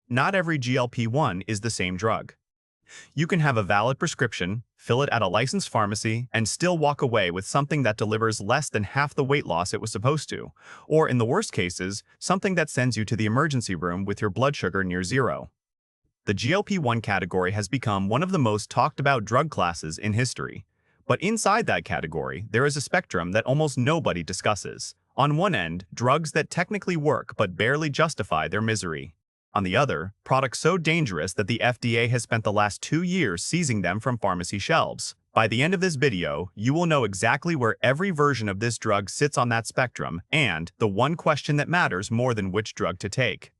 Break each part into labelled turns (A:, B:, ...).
A: Not every GLP-1 is the same drug. You can have a valid prescription, fill it at a licensed pharmacy, and still walk away with something that delivers less than half the weight loss it was supposed to, or in the worst cases, something that sends you to the emergency room with your blood sugar near zero. The GLP-1 category has become one of the most talked about drug classes in history. But inside that category, there is a spectrum that almost nobody discusses. On one end, drugs that technically work but barely justify their misery. On the other, products so dangerous that the FDA has spent the last 2 years seizing them from pharmacy shelves. By the end of this video, you will know exactly where every version of this drug sits on that spectrum and the one question that matters more than which drug to take.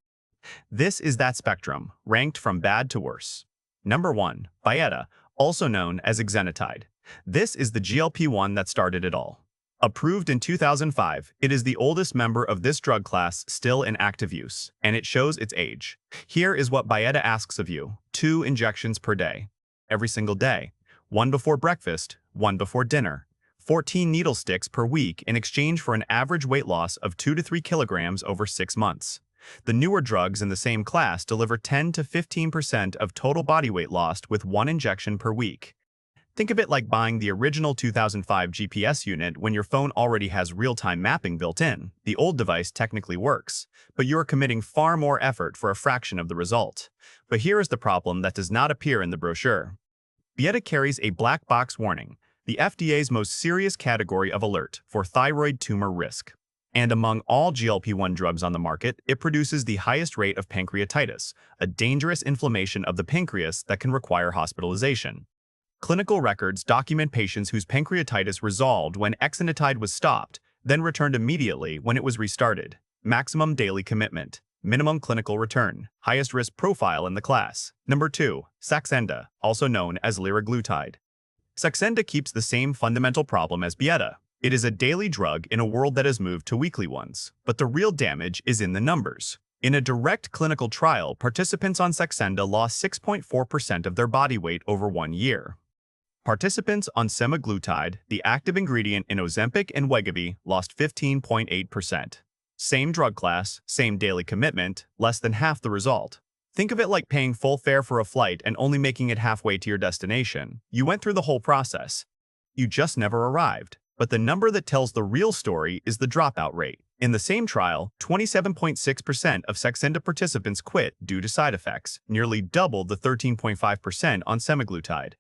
A: This is that spectrum, ranked from bad to worse. Number 1. Byetta, also known as exenatide. This is the GLP-1 that started it all. Approved in 2005, it is the oldest member of this drug class still in active use, and it shows its age. Here is what Byetta asks of you: 2 injections per day. Every single day. 1 before breakfast, 1 before dinner. 14 needle sticks per week in exchange for an average weight loss of 2 to 3 kilograms over 6 months. The newer drugs in the same class deliver 10 to 15% of total body weight lost with 1 injection per week. Think of it like buying the original 2005 GPS unit when your phone already has real-time mapping built in. The old device technically works, but you are committing far more effort for a fraction of the result. But here is the problem that does not appear in the brochure. Byetta carries a black box warning, the FDA's most serious category of alert for thyroid tumor risk. And among all GLP-1 drugs on the market, it produces the highest rate of pancreatitis, a dangerous inflammation of the pancreas that can require hospitalization. Clinical records document patients whose pancreatitis resolved when exenatide was stopped, then returned immediately when it was restarted. Maximum daily commitment. Minimum clinical return. Highest risk profile in the class. Number 2. Saxenda, also known as liraglutide. Saxenda keeps the same fundamental problem as Byetta. It is a daily drug in a world that has moved to weekly ones. But the real damage is in the numbers. In a direct clinical trial, participants on Saxenda lost 6.4% of their body weight over 1 year. Participants on semaglutide, the active ingredient in Ozempic and Wegovy, lost 15.8%. Same drug class, same daily commitment, less than half the result. Think of it like paying full fare for a flight and only making it halfway to your destination. You went through the whole process. You just never arrived. But the number that tells the real story is the dropout rate. In the same trial, 27.6% of Saxenda participants quit due to side effects, nearly double the 13.5% on semaglutide.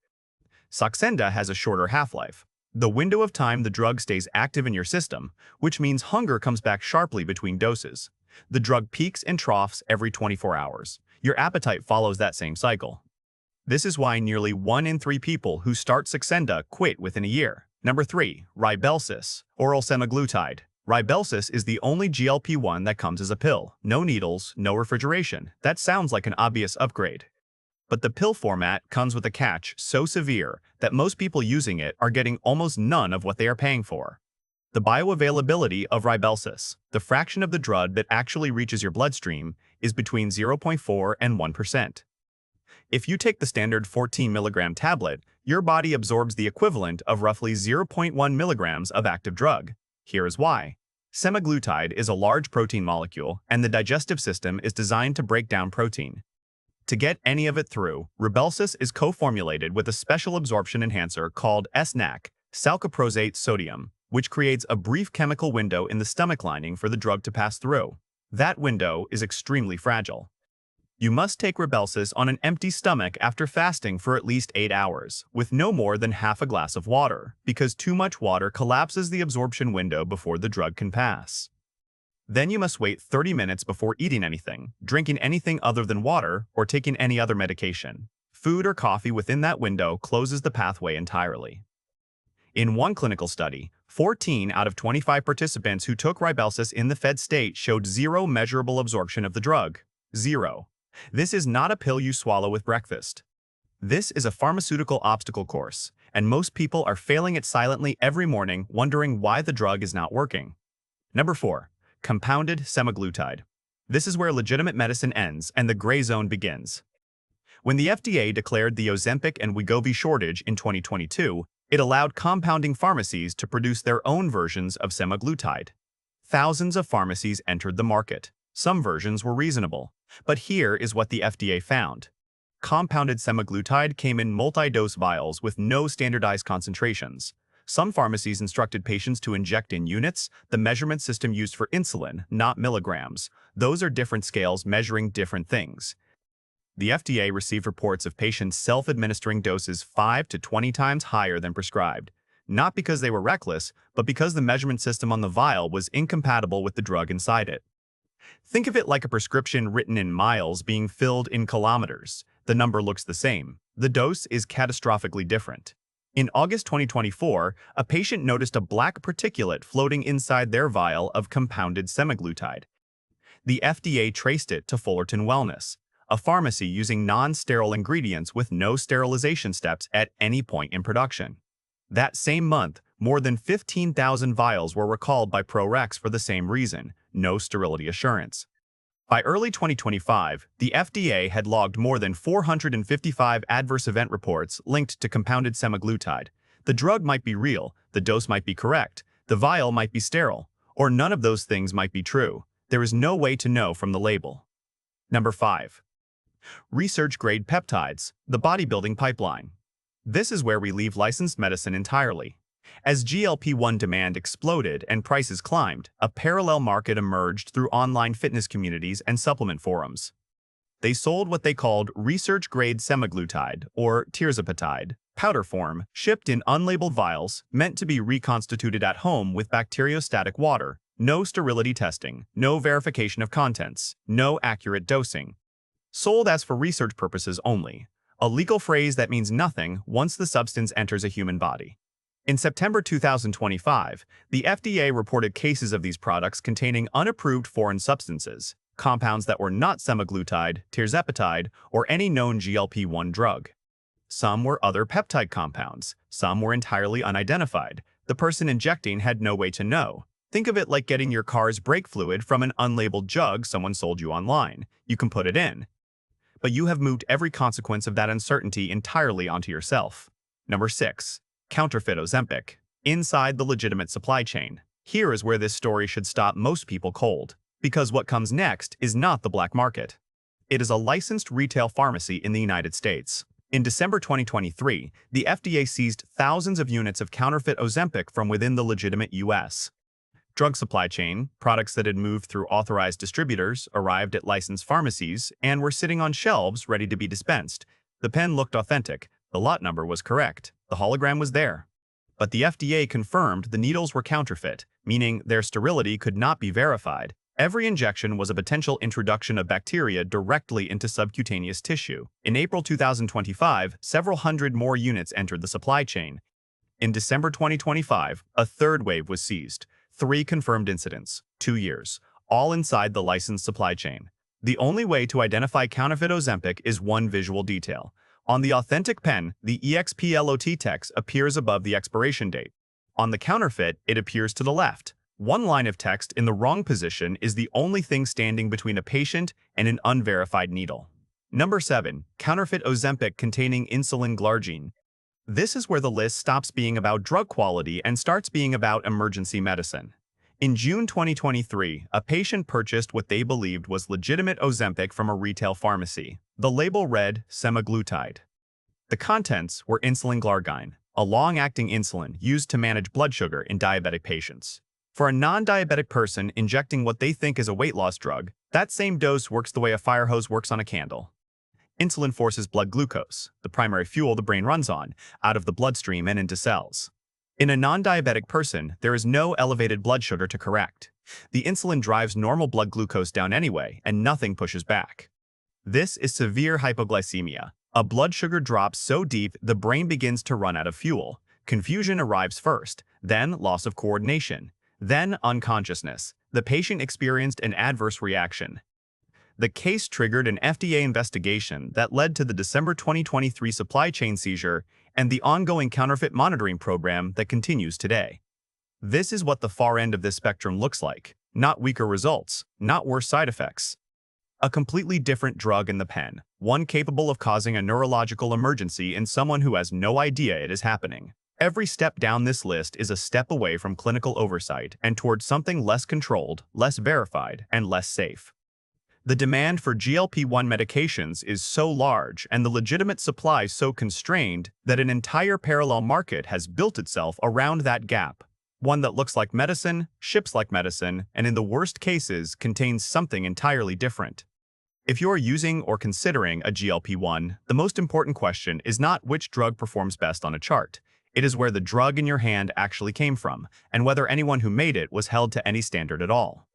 A: Saxenda has a shorter half-life. The window of time the drug stays active in your system, which means hunger comes back sharply between doses. The drug peaks and troughs every 24 hours. Your appetite follows that same cycle. This is why nearly 1 in 3 people who start Saxenda quit within a year. Number 3. Rybelsus, oral semaglutide. Rybelsus is the only GLP-1 that comes as a pill. No needles, no refrigeration. That sounds like an obvious upgrade. But the pill format comes with a catch so severe that most people using it are getting almost none of what they are paying for. The bioavailability of Rybelsus, the fraction of the drug that actually reaches your bloodstream, is between 0.4 and 1%. If you take the standard 14 mg tablet, your body absorbs the equivalent of roughly 0.1 mg of active drug. Here is why. Semaglutide is a large protein molecule, and the digestive system is designed to break down protein. To get any of it through, Rybelsus is co-formulated with a special absorption enhancer called SNAC, salcaprosate sodium, which creates a brief chemical window in the stomach lining for the drug to pass through. That window is extremely fragile. You must take Rybelsus on an empty stomach after fasting for at least 8 hours, with no more than half a glass of water, because too much water collapses the absorption window before the drug can pass. Then you must wait 30 minutes before eating anything, drinking anything other than water, or taking any other medication. Food or coffee within that window closes the pathway entirely. In one clinical study, 14 out of 25 participants who took Rybelsus in the fed state showed 0 measurable absorption of the drug. 0. This is not a pill you swallow with breakfast. This is a pharmaceutical obstacle course, and most people are failing it silently every morning, wondering why the drug is not working. Number 4. Compounded semaglutide. This is where legitimate medicine ends and the gray zone begins. When the FDA declared the Ozempic and Wegovy shortage in 2022, it allowed compounding pharmacies to produce their own versions of semaglutide. Thousands of pharmacies entered the market. Some versions were reasonable. But here is what the FDA found. Compounded semaglutide came in multi-dose vials with no standardized concentrations. Some pharmacies instructed patients to inject in units, the measurement system used for insulin, not milligrams. Those are different scales measuring different things. The FDA received reports of patients self-administering doses 5 to 20 times higher than prescribed, not because they were reckless, but because the measurement system on the vial was incompatible with the drug inside it. Think of it like a prescription written in miles being filled in kilometers. The number looks the same. The dose is catastrophically different. In August 2024, a patient noticed a black particulate floating inside their vial of compounded semaglutide. The FDA traced it to Fullerton Wellness, a pharmacy using non-sterile ingredients with no sterilization steps at any point in production. That same month, more than 15,000 vials were recalled by ProRx for the same reason, no sterility assurance. By early 2025, the FDA had logged more than 455 adverse event reports linked to compounded semaglutide. The drug might be real, the dose might be correct, the vial might be sterile, or none of those things might be true. There is no way to know from the label. Number 5. Research-grade peptides, the bodybuilding pipeline. This is where we leave licensed medicine entirely. As GLP-1 demand exploded and prices climbed, a parallel market emerged through online fitness communities and supplement forums. They sold what they called research-grade semaglutide, or tirzepatide, powder form, shipped in unlabeled vials, meant to be reconstituted at home with bacteriostatic water, no sterility testing, no verification of contents, no accurate dosing. Sold as for research purposes only, a legal phrase that means nothing once the substance enters a human body. In September 2025, the FDA reported cases of these products containing unapproved foreign substances, compounds that were not semaglutide, tirzepatide, or any known GLP-1 drug. Some were other peptide compounds, some were entirely unidentified. The person injecting had no way to know. Think of it like getting your car's brake fluid from an unlabeled jug someone sold you online. You can put it in, but you have moved every consequence of that uncertainty entirely onto yourself. Number 6. Counterfeit Ozempic. Inside the legitimate supply chain. Here is where this story should stop most people cold, because what comes next is not the black market. It is a licensed retail pharmacy in the United States. In December 2023, the FDA seized thousands of units of counterfeit Ozempic from within the legitimate U.S. drug supply chain. Products that had moved through authorized distributors arrived at licensed pharmacies and were sitting on shelves ready to be dispensed. The pen looked authentic, the lot number was correct, the hologram was there. But the FDA confirmed the needles were counterfeit, meaning their sterility could not be verified. Every injection was a potential introduction of bacteria directly into subcutaneous tissue. In April 2025, several hundred more units entered the supply chain. In December 2025, a third wave was seized. 3 confirmed incidents, 2 years, all inside the licensed supply chain. The only way to identify counterfeit Ozempic is one visual detail. On the authentic pen, the EXPLOT text appears above the expiration date. On the counterfeit, it appears to the left. One line of text in the wrong position is the only thing standing between a patient and an unverified needle. Number 7. Counterfeit Ozempic containing insulin glargine. This is where the list stops being about drug quality and starts being about emergency medicine. In June 2023, a patient purchased what they believed was legitimate Ozempic from a retail pharmacy. The label read semaglutide. The contents were insulin glargine, a long-acting insulin used to manage blood sugar in diabetic patients. For a non-diabetic person injecting what they think is a weight loss drug, that same dose works the way a fire hose works on a candle. Insulin forces blood glucose, the primary fuel the brain runs on, out of the bloodstream and into cells. In a non-diabetic person, there is no elevated blood sugar to correct. The insulin drives normal blood glucose down anyway, and nothing pushes back. This is severe hypoglycemia. A blood sugar drops so deep the brain begins to run out of fuel. Confusion arrives first, then loss of coordination, then unconsciousness. The patient experienced an adverse reaction. The case triggered an FDA investigation that led to the December 2023 supply chain seizure and the ongoing counterfeit monitoring program that continues today. This is what the far end of this spectrum looks like. Not weaker results, not worse side effects. A completely different drug in the pen, one capable of causing a neurological emergency in someone who has no idea it is happening. Every step down this list is a step away from clinical oversight and towards something less controlled, less verified, and less safe. The demand for GLP-1 medications is so large and the legitimate supply so constrained that an entire parallel market has built itself around that gap. One that looks like medicine, ships like medicine, and in the worst cases contains something entirely different. If you're using or considering a GLP-1, the most important question is not which drug performs best on a chart. It is where the drug in your hand actually came from, and whether anyone who made it was held to any standard at all.